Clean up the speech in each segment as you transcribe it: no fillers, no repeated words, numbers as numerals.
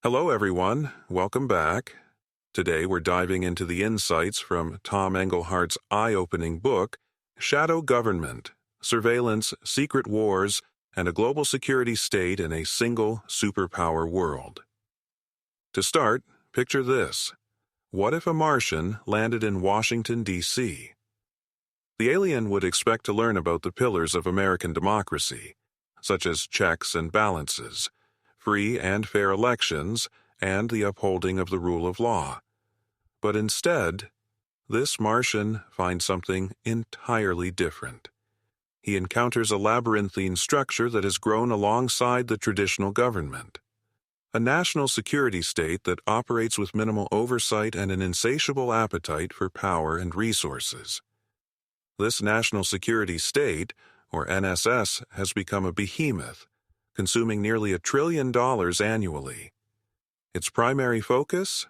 Hello, everyone. Welcome back. Today, we're diving into the insights from Tom Engelhardt's eye-opening book, Shadow Government, Surveillance, Secret Wars, and a Global Security State in a Single Superpower World. To start, picture this. What if a Martian landed in Washington, D.C.? The alien would expect to learn about the pillars of American democracy, such as checks and balances, free and fair elections, and the upholding of the rule of law. But instead, this Martian finds something entirely different. He encounters a labyrinthine structure that has grown alongside the traditional government. A national security state that operates with minimal oversight and an insatiable appetite for power and resources. This national security state, or NSS, has become a behemoth, consuming nearly $1 trillion annually. Its primary focus?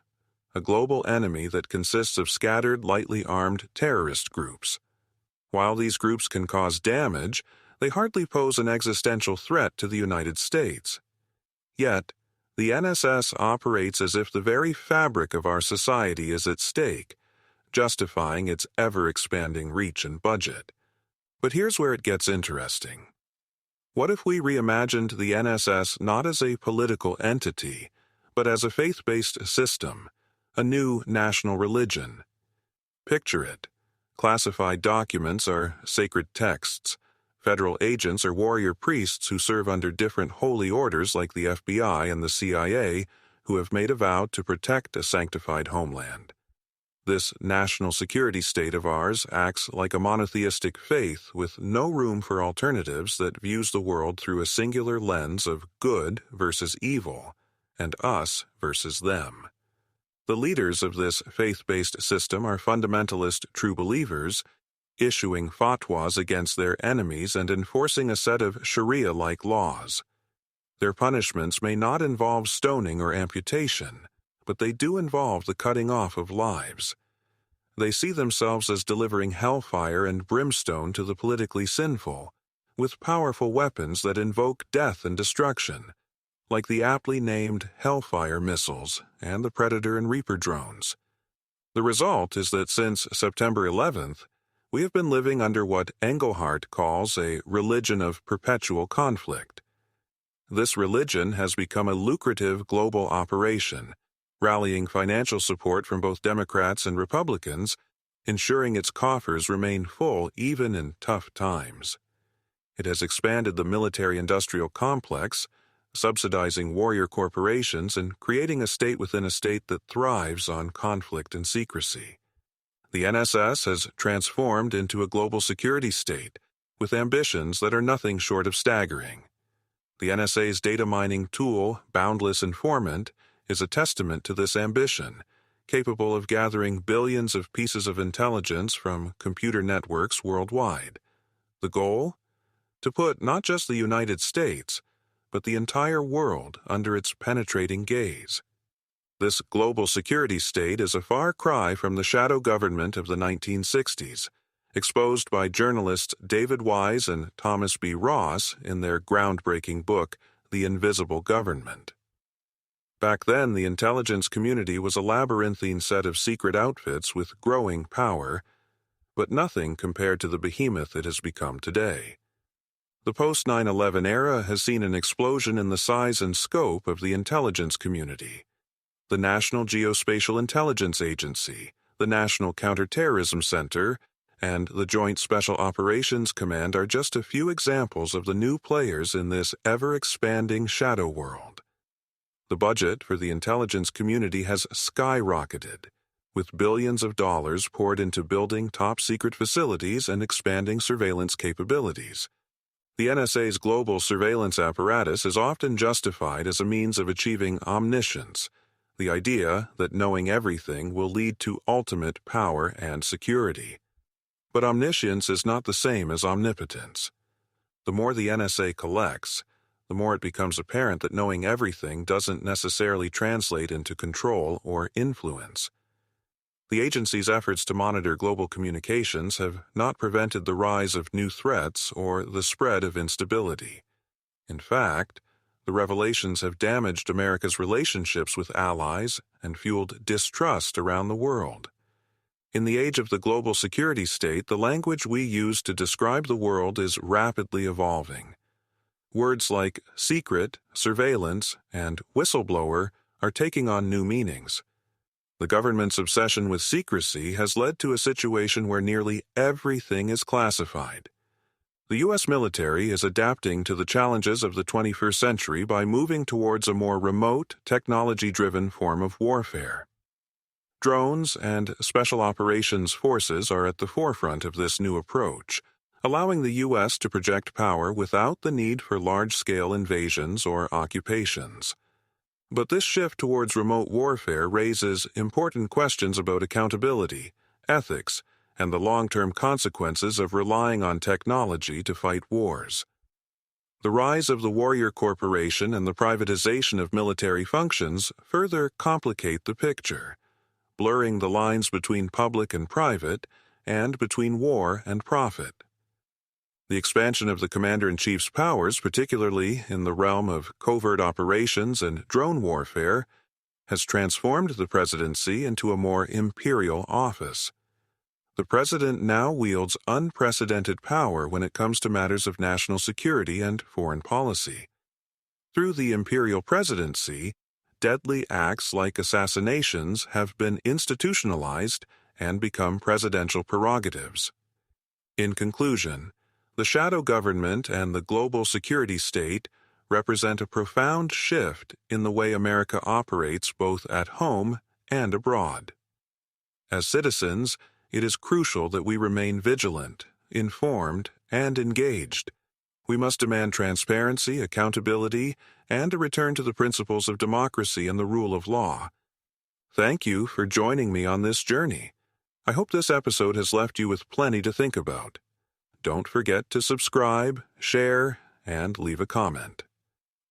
A global enemy that consists of scattered, lightly armed terrorist groups. While these groups can cause damage, they hardly pose an existential threat to the United States. Yet, the NSS operates as if the very fabric of our society is at stake, justifying its ever-expanding reach and budget. But here's where it gets interesting. What if we reimagined the NSS not as a political entity, but as a faith-based system, a new national religion? Picture it. Classified documents are sacred texts. Federal agents are warrior priests who serve under different holy orders like the FBI and the CIA, who have made a vow to protect a sanctified homeland. This national security state of ours acts like a monotheistic faith with no room for alternatives that views the world through a singular lens of good versus evil, and us versus them. The leaders of this faith-based system are fundamentalist true believers, issuing fatwas against their enemies and enforcing a set of Sharia-like laws. Their punishments may not involve stoning or amputation, but they do involve the cutting off of lives. They see themselves as delivering hellfire and brimstone to the politically sinful, with powerful weapons that invoke death and destruction, like the aptly named Hellfire missiles and the Predator and Reaper drones. The result is that since September 11th, we have been living under what Engelhardt calls a religion of perpetual conflict. This religion has become a lucrative global operation, rallying financial support from both Democrats and Republicans, ensuring its coffers remain full even in tough times. It has expanded the military-industrial complex, subsidizing warrior corporations and creating a state within a state that thrives on conflict and secrecy. The NSS has transformed into a global security state, with ambitions that are nothing short of staggering. The NSA's data mining tool, Boundless Informant, is a testament to this ambition, capable of gathering billions of pieces of intelligence from computer networks worldwide. The goal? To put not just the United States, but the entire world under its penetrating gaze. This global security state is a far cry from the shadow government of the 1960s, exposed by journalists David Wise and Thomas B. Ross in their groundbreaking book, The Invisible Government. Back then, the intelligence community was a labyrinthine set of secret outfits with growing power, but nothing compared to the behemoth it has become today. The post-9/11 era has seen an explosion in the size and scope of the intelligence community. The National Geospatial Intelligence Agency, the National Counterterrorism Center, and the Joint Special Operations Command are just a few examples of the new players in this ever-expanding shadow world. The budget for the intelligence community has skyrocketed, with billions of dollars poured into building top-secret facilities and expanding surveillance capabilities. The NSA's global surveillance apparatus is often justified as a means of achieving omniscience, the idea that knowing everything will lead to ultimate power and security. But omniscience is not the same as omnipotence. The more the NSA collects, the more it becomes apparent that knowing everything doesn't necessarily translate into control or influence. The agency's efforts to monitor global communications have not prevented the rise of new threats or the spread of instability. In fact, The revelations have damaged America's relationships with allies and fueled distrust around the world. In the age of the global security state, the language we use to describe the world is rapidly evolving. Words like secret, surveillance, and whistleblower are taking on new meanings. The government's obsession with secrecy has led to a situation where nearly everything is classified. The U.S. military is adapting to the challenges of the 21st century by moving towards a more remote, technology-driven form of warfare. Drones and special operations forces are at the forefront of this new approach, allowing the U.S. to project power without the need for large-scale invasions or occupations. But this shift towards remote warfare raises important questions about accountability, ethics, and the long-term consequences of relying on technology to fight wars. The rise of the warrior corporation and the privatization of military functions further complicate the picture, blurring the lines between public and private, and between war and profit. The expansion of the commander-in-chief's powers, particularly in the realm of covert operations and drone warfare, has transformed the presidency into a more imperial office. The president now wields unprecedented power when it comes to matters of national security and foreign policy. Through the imperial presidency, deadly acts like assassinations have been institutionalized and become presidential prerogatives. In conclusion, the shadow government and the global security state represent a profound shift in the way America operates both at home and abroad. As citizens, it is crucial that we remain vigilant, informed, and engaged. We must demand transparency, accountability, and a return to the principles of democracy and the rule of law. Thank you for joining me on this journey. I hope this episode has left you with plenty to think about. Don't forget to subscribe, share, and leave a comment.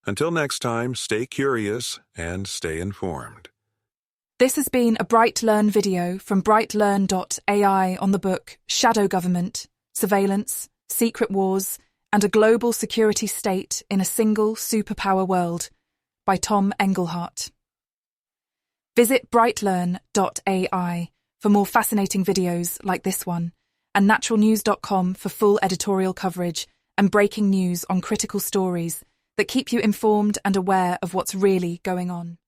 Until next time, stay curious and stay informed. This has been a BrightLearn video from BrightLearn.ai on the book Shadow Government, Surveillance, Secret Wars, and a Global Security State in a Single Superpower World by Tom Engelhardt. Visit BrightLearn.ai for more fascinating videos like this one, and naturalnews.com for full editorial coverage and breaking news on critical stories that keep you informed and aware of what's really going on.